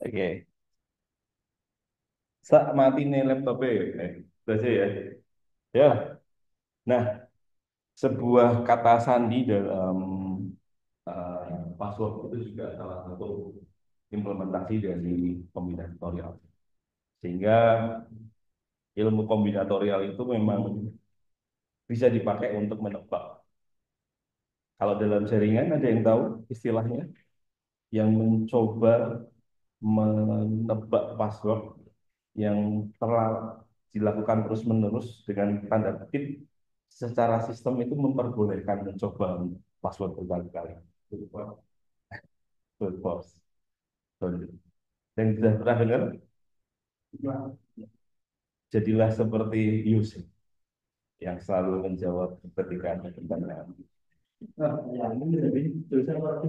Oke, sak mati nih laptopnya. Udah sih ya. Ya, nah sebuah kata sandi dalam password itu juga salah satu implementasi dari kombinatorial. Sehingga ilmu kombinatorial itu memang bisa dipakai untuk menebak. Kalau dalam jaringan ada yang tahu istilahnya yang mencoba menebak password yang telah dilakukan terus-menerus dengan tanda kutip secara sistem itu memperbolehkan mencoba password berkali-kali. Brute force. Dan sudah pernah dengar, jadilah seperti Yusuf yang selalu menjawab ketika ada pertanyaan.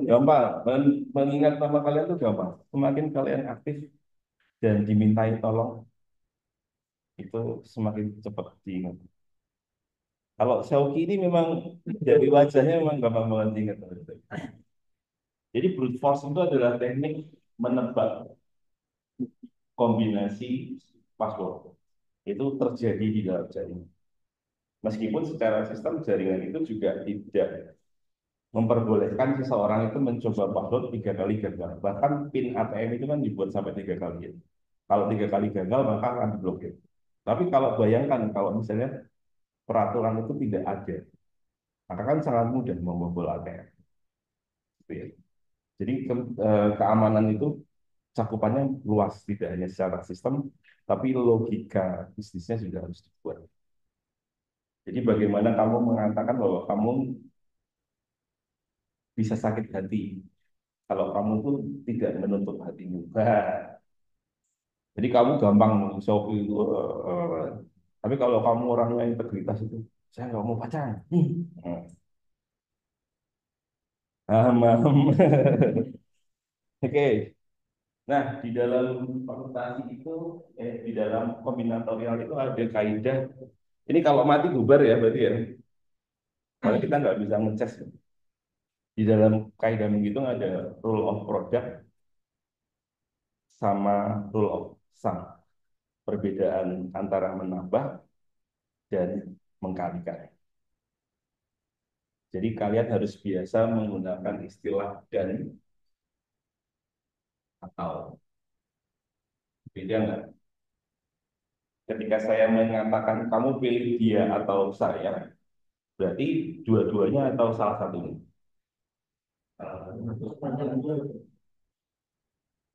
Gampang, mengingat nama kalian tuh gampang. Semakin kalian aktif dan dimintai tolong, itu semakin cepat diingat. Kalau Shauki ini memang dari wajahnya memang gampang banget diingat. Jadi brute force itu adalah teknik menebak kombinasi password. Itu terjadi di dalam jaringan. Meskipun secara sistem jaringan itu juga tidak memperbolehkan seseorang itu mencoba password 3 kali gagal. Bahkan PIN ATM itu kan dibuat sampai 3 kali ya. Kalau 3 kali gagal maka akan diblokir. Tapi kalau bayangkan kalau misalnya peraturan itu tidak ada, maka kan sangat mudah membobol ATM. Gitu ya. Jadi keamanan itu cakupannya luas, tidak hanya secara sistem, tapi logika bisnisnya juga harus dibuat. Jadi bagaimana kamu mengatakan bahwa kamu bisa sakit hati kalau kamu tuh tidak menutup hatimu. Jadi kamu gampang Shopee itu. Tapi kalau kamu orangnya integritas itu, saya nggak mau pacaran. Paham, paham. Oke. Nah, di dalam konsultasi itu, di dalam kombinatorial itu ada kaidah. Ini kalau mati bubar ya, berarti ya. Kalau kita nggak bisa ngecas. Di dalam kaidah menghitung ada rule of product sama rule of sum. Perbedaan antara menambah dan mengkalikan. Jadi kalian harus biasa menggunakan istilah dan atau. Beda nggak? Ketika saya mengatakan kamu pilih dia atau saya, berarti dua-duanya atau salah satunya.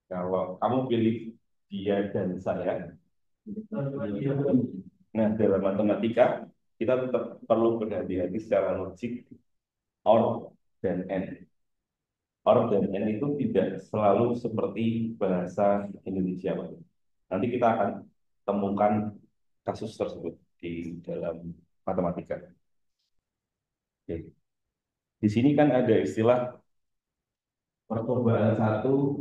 Kalau kamu pilih dia dan saya, nah dalam matematika kita tetap perlu berhati-hati secara logik or dan and. Or dan and itu tidak selalu seperti bahasa Indonesia, Pak. Nanti kita akan temukan kasus tersebut di dalam matematika. Oke. Di sini kan ada istilah percobaan satu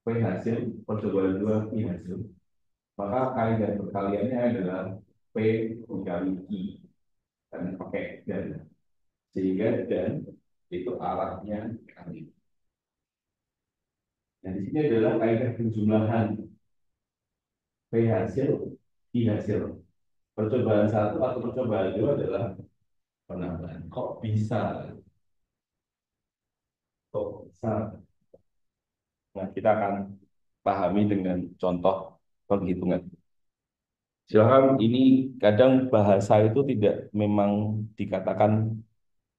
P hasil, percobaan dua P hasil. Maka kaidah perkaliannya adalah P dikali I dan pakai dan, sehingga dan itu arahnya kali. Nah, di sini adalah kaidah penjumlahan P hasil, I hasil. Percobaan satu atau percobaan dua adalah penambahan. Kok bisa? Kok bisa? Nah, kita akan pahami dengan contoh penghitungan. Silakan, ini kadang bahasa itu tidak memang dikatakan.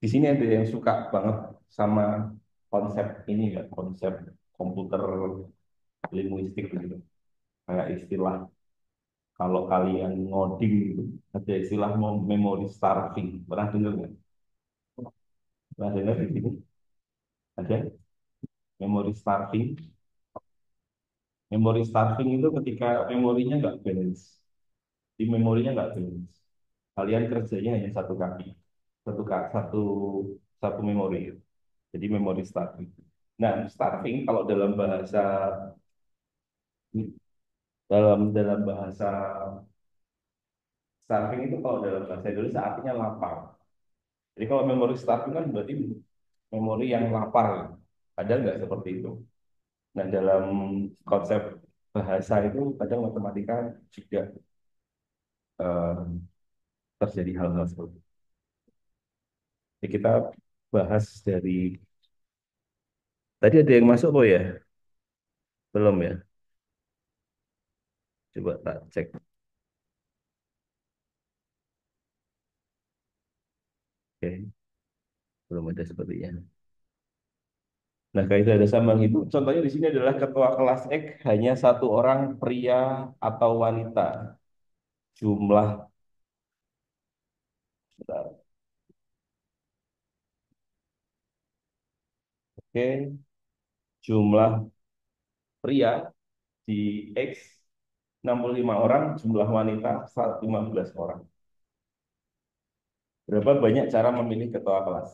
Di sini ada yang suka banget sama konsep ini ya, konsep komputer linguistik gitu. Kayak istilah kalau kalian ngoding gitu, ada istilah memory starving. Pernah dengar nggak? Pernah dengar di sini? Ada memory starving. Memory starving itu ketika memorinya nggak balance. Di memorinya nggak balance. Kalian kerjanya hanya satu kaki, satu satu memori. Jadi memory starving. Nah, starving kalau dalam bahasa starving itu kalau dalam bahasa Indonesia artinya lapar. Jadi kalau memori starving kan berarti memori yang lapar. Ada nggak seperti itu? Nah, dalam konsep bahasa itu kadang matematika juga eh, terjadi hal-hal seperti itu. Jadi kita bahas dari tadi ada yang masuk kok ya? Belum ya? Coba tak cek. Oke, belum ada sepertinya. Nah, kaidah dasar menghitung, contohnya di sini adalah ketua kelas X hanya satu orang pria atau wanita. Jumlah, bentar. Oke, jumlah pria di X 65 orang, jumlah wanita 15 orang. Berapa banyak cara memilih ketua kelas?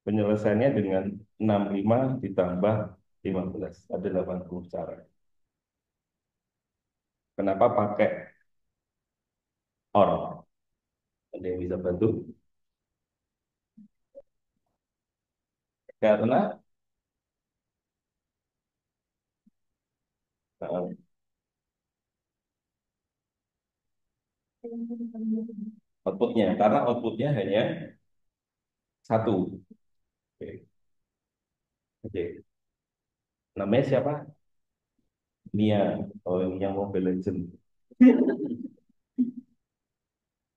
Penyelesaiannya dengan 65 ditambah 15. Ada 80 cara. Kenapa pakai OR? Ada yang bisa bantu? Karena uh, outputnya, karena outputnya hanya satu. Oke, oke. Namanya siapa? Nia. Oh, ini yang Mobile Legend.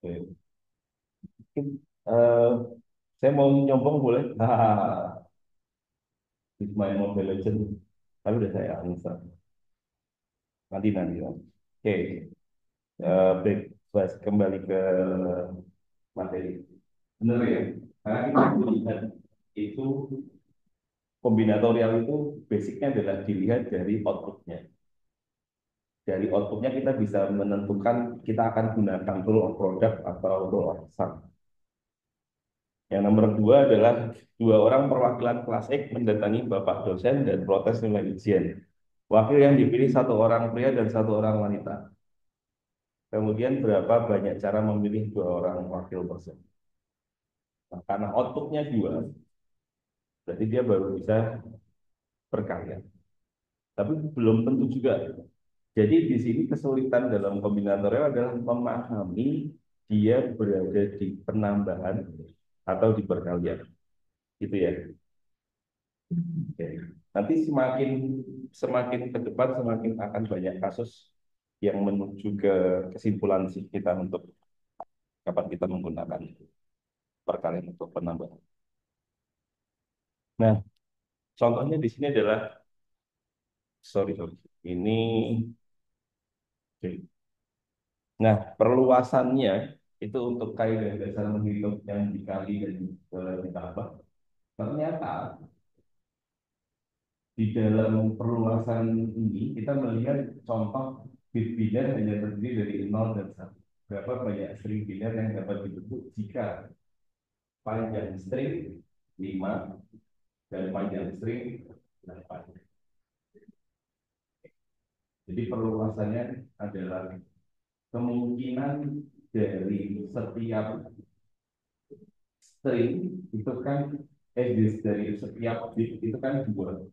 Oke. Eh, saya mau nyombong boleh? Hahaha. Main Mobile Legend. Tapi udah saya uninstall. Nanti nanti. Oke. Baik, kembali ke materi. Benar ya? Karena kita melihat itu kombinatorial itu basicnya adalah dilihat dari outputnya. Dari outputnya kita bisa menentukan kita akan gunakan rule of product atau rule of sum. Yang nomor dua adalah dua orang perwakilan kelas X mendatangi Bapak dosen dan protes nilai ujian. Wakil yang dipilih satu orang pria dan satu orang wanita. Kemudian berapa banyak cara memilih dua orang wakil dosen. Nah, karena outputnya dua, berarti dia baru bisa berkarya. Tapi belum tentu juga. Jadi di sini kesulitan dalam kombinatorial adalah memahami dia berada di penambahan atau di perkalian. Gitu ya. Oke. Nanti semakin semakin ke depan semakin akan banyak kasus yang menuju ke kesimpulan sih kita untuk kapan kita menggunakan perkalian untuk penambahan. Nah, contohnya di sini adalah sorry, ini oke. Nah, perluasannya itu untuk kaidah dasar menghitung yang dikali dan ditambah. Ternyata di dalam perluasan ini kita melihat contoh bit biner hanya terdiri dari 0 dan 1. Berapa banyak string biner yang dapat dibentuk jika panjang string 5 dan panjang string 8. Jadi perluasannya adalah kemungkinan dari setiap string itu kan dari setiap bit itu kan dua.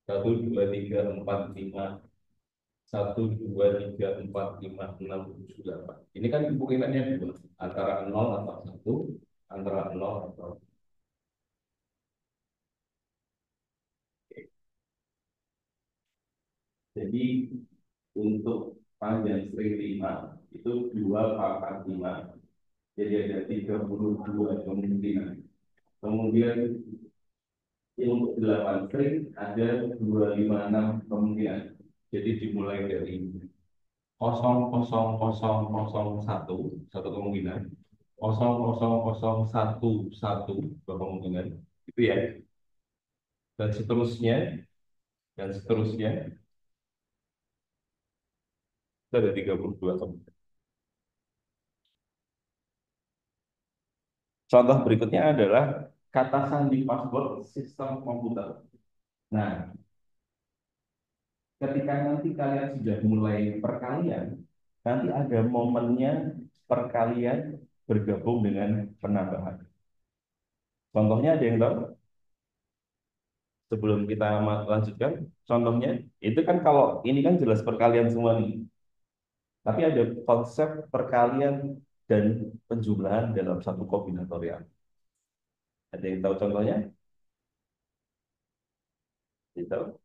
1, 2, 3, 4, 5. 1, 2, 3, 4, 5, 6, 7, 8. Ini kan kemungkinannya dua antara nol atau satu, antara nol atau jadi untuk panjang string 5 itu 2 pangkat 5. Jadi ada 32 kemungkinan. Kemudian untuk 8 string ada 256 kemungkinan. Jadi dimulai dari 0,0001 satu kemungkinan, 0,0011 dua kemungkinan, itu ya, dan seterusnya, dan seterusnya, itu ada 32 kemungkinan. Contoh berikutnya adalah kata sandi password sistem komputer. Nah, ketika nanti kalian sudah mulai perkalian, nanti ada momennya perkalian bergabung dengan penambahan. Contohnya ada yang tahu? sebelum kita lanjutkan, contohnya itu kan kalau ini kan jelas perkalian semua nih, tapi ada konsep perkalian dan penjumlahan dalam satu kombinatorial. Ada yang tahu contohnya? Itu.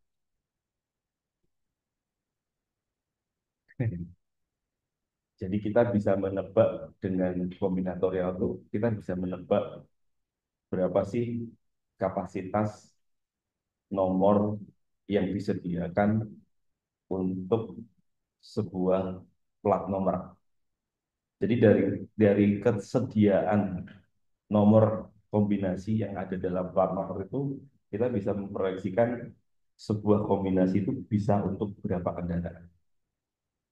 Jadi kita bisa menebak dengan kombinatorial itu, kita bisa menebak berapa sih kapasitas nomor yang disediakan untuk sebuah plat nomor. Jadi dari kesediaan nomor kombinasi yang ada dalam plat nomor itu, kita bisa memproyeksikan sebuah kombinasi itu bisa untuk berapa kendaraan.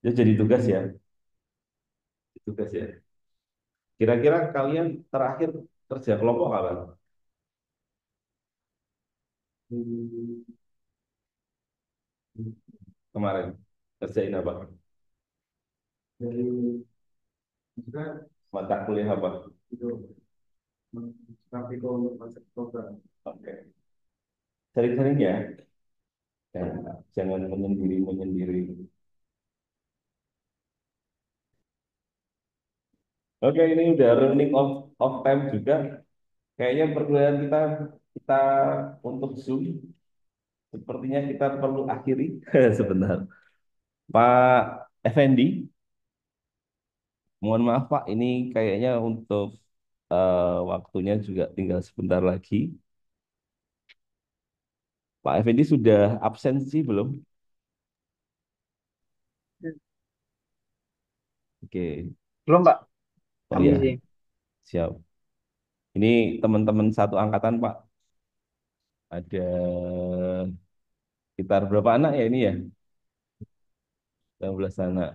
Jadi tugas ya, tugas ya. Kira-kira kalian terakhir kerja kelompok kapan? Kemarin kerjain apa? Dari mata kuliah apa? Itu praktikum konsep program. Oke. Sering-sering ya, jangan menyendiri-menyendiri. Oke, ini udah running of time juga. Kayaknya perkuliahan kita kita untuk Zoom sepertinya kita perlu akhiri sebentar. Pak Effendi, mohon maaf Pak, ini kayaknya untuk waktunya juga tinggal sebentar lagi. Pak Effendi sudah absensi belum? Oke. Belum, Pak. Oh Kami ya, sih siap. Ini teman-teman satu angkatan Pak. Ada sekitar berapa anak ya ini ya? 19 anak.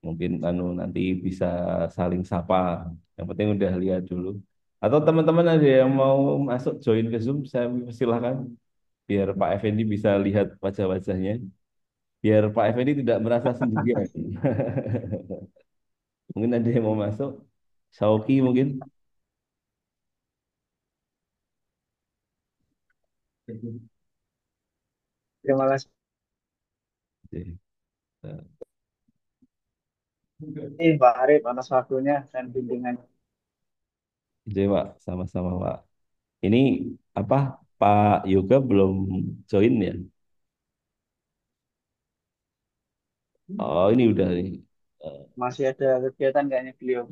Mungkin nanti bisa saling sapa. Yang penting udah lihat dulu. Atau teman-teman ada yang mau masuk join ke Zoom, saya silahkan. Biar Pak Effendi bisa lihat wajah-wajahnya. Biar Pak Effendi tidak merasa sendirian. Mungkin ada yang mau masuk. Sauki mungkin. terima kasih, Oke. Pak Arif, atas waktunya dan bimbingan. Oke, Pak. Sama-sama, Pak. Ini apa? Pak Yoga belum join ya? Oh, ini udah nih. Eh, Masih ada kegiatan kayaknya beliau.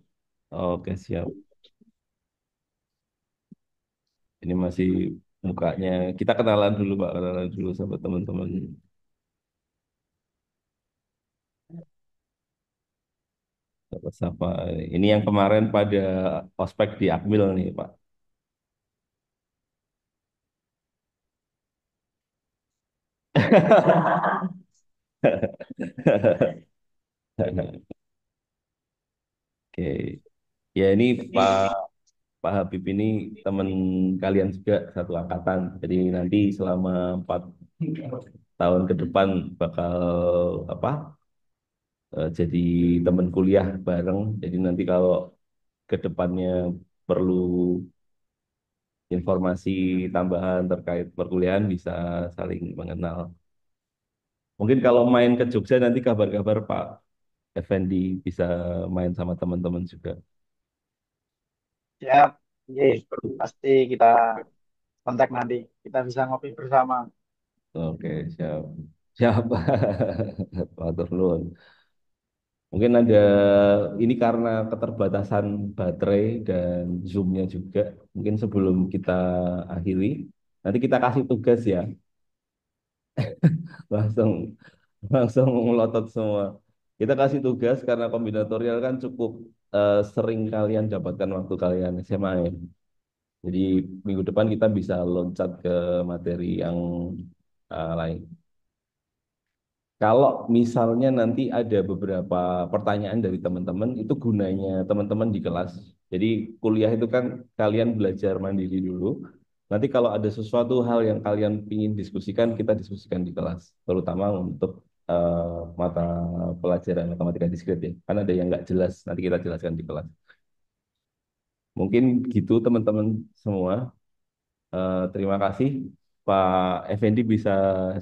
Oke, siap. Ini masih mukanya. Kita kenalan dulu, Pak. Kenalan dulu sama teman-teman. Sapa-sapa. Ini yang kemarin pada ospek di Akmil nih, Pak. Oke. Ya, ini Pak Pak Habib ini teman kalian juga satu angkatan. Jadi nanti selama 4 tahun ke depan bakal apa? Jadi teman kuliah bareng. Jadi nanti kalau ke depannya perlu informasi tambahan terkait perkuliahan bisa saling mengenal. Mungkin kalau main ke Jogja nanti kabar-kabar Pak Effendi bisa main sama teman-teman juga. Siap. Oke, pasti kita kontak nanti. Kita bisa ngopi bersama. Oke, siap. Siap. Matur nuwun. Mungkin ada ini karena keterbatasan baterai dan zoom-nya juga. Mungkin sebelum kita akhiri, nanti kita kasih tugas ya, langsung langsung melotot semua. Kita kasih tugas karena kombinatorial kan cukup sering kalian dapatkan waktu kalian SMA ya. Jadi minggu depan kita bisa loncat ke materi yang lain. Kalau misalnya nanti ada beberapa pertanyaan dari teman-teman, itu gunanya teman-teman di kelas. Jadi kuliah itu kan kalian belajar mandiri dulu. Nanti kalau ada sesuatu hal yang kalian ingin diskusikan, kita diskusikan di kelas. Terutama untuk mata pelajaran matematika diskrit ya. Kan ada yang nggak jelas, nanti kita jelaskan di kelas. Mungkin gitu teman-teman semua. Terima kasih Pak Effendi, bisa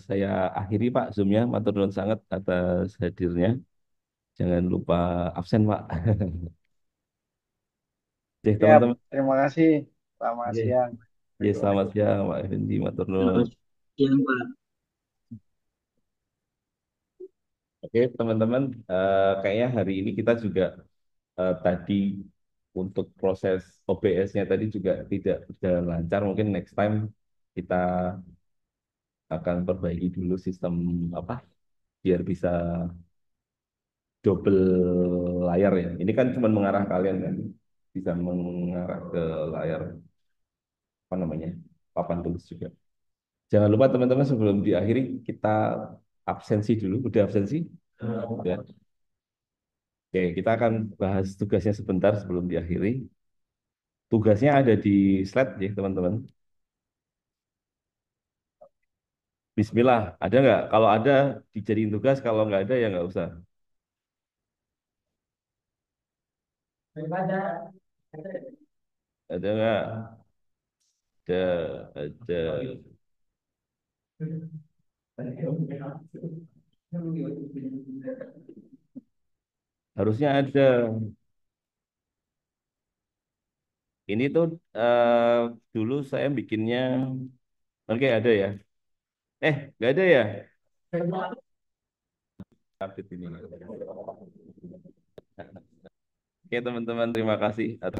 saya akhiri Pak Zoom-nya. Matur nuwun sangat atas hadirnya. Jangan lupa absen Pak. Oke Siap, teman-teman. terima kasih. Selamat Oke. siang. Ya, selamat siang Pak Effendi. Matur nuwun. Selamat siang, Pak. Oke teman-teman, kayaknya hari ini kita juga tadi untuk proses OBS-nya tadi juga tidak berjalan lancar. Mungkin next time kita akan perbaiki dulu sistem apa biar bisa double layar ya. Ini kan cuma mengarah kalian kan, bisa mengarah ke layar apa namanya papan tulis juga. Jangan lupa teman-teman sebelum diakhiri kita absensi dulu. Udah absensi? Ya. Oke, kita akan bahas tugasnya sebentar sebelum diakhiri. Tugasnya ada di slide ya teman-teman. Bismillah, ada nggak? Kalau ada dijadiin tugas, kalau nggak ada ya nggak usah. Ada nggak? Ada. Harusnya ada. Ini tuh dulu saya bikinnya, oke ada ya. Nggak ada ya? Update ini. Oke teman-teman, terima kasih atas